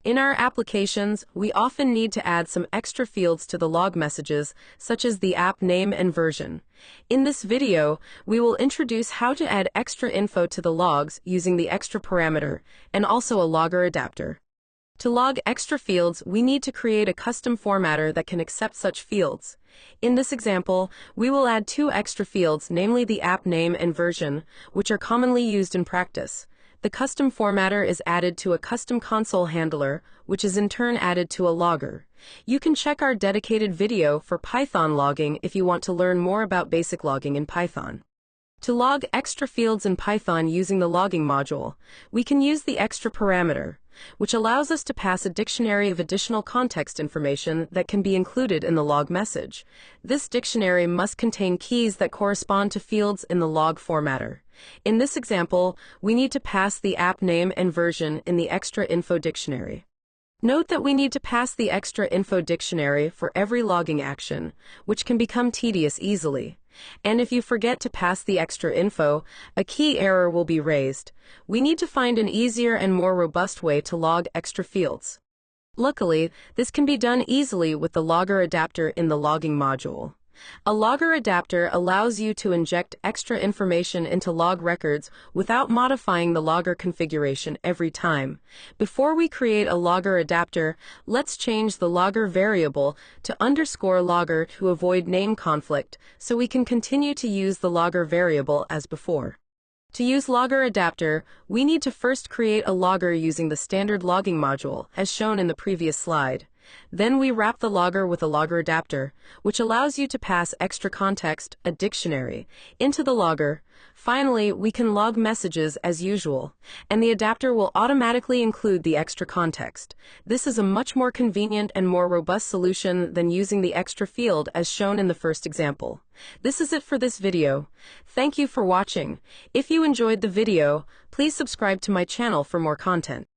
In our applications, we often need to add some extra fields to the log messages, such as the app name and version. In this video, we will introduce how to add extra info to the logs using the extra parameter and also a logger adapter. To log extra fields, we need to create a custom formatter that can accept such fields. In this example, we will add two extra fields, namely the app name and version, which are commonly used in practice. The custom formatter is added to a custom console handler, which is in turn added to a logger. You can check our dedicated video for Python logging if you want to learn more about basic logging in Python. To log extra fields in Python using the logging module, we can use the extra parameter, which allows us to pass a dictionary of additional context information that can be included in the log message. This dictionary must contain keys that correspond to fields in the log formatter. In this example, we need to pass the app name and version in the extra info dictionary. Note that we need to pass the extra info dictionary for every logging action, which can become tedious easily. And if you forget to pass the extra info, a key error will be raised. We need to find an easier and more robust way to log extra fields. Luckily, this can be done easily with the logger adapter in the logging module. A logger adapter allows you to inject extra information into log records without modifying the logger configuration every time. Before we create a logger adapter, let's change the logger variable to _logger to avoid name conflict, so we can continue to use the logger variable as before. To use logger adapter, we need to first create a logger using the standard logging module, as shown in the previous slide. Then we wrap the logger with a logger adapter, which allows you to pass extra context, a dictionary, into the logger. Finally, we can log messages as usual, and the adapter will automatically include the extra context. This is a much more convenient and more robust solution than using the extra field as shown in the first example. This is it for this video. Thank you for watching. If you enjoyed the video, please subscribe to my channel for more content.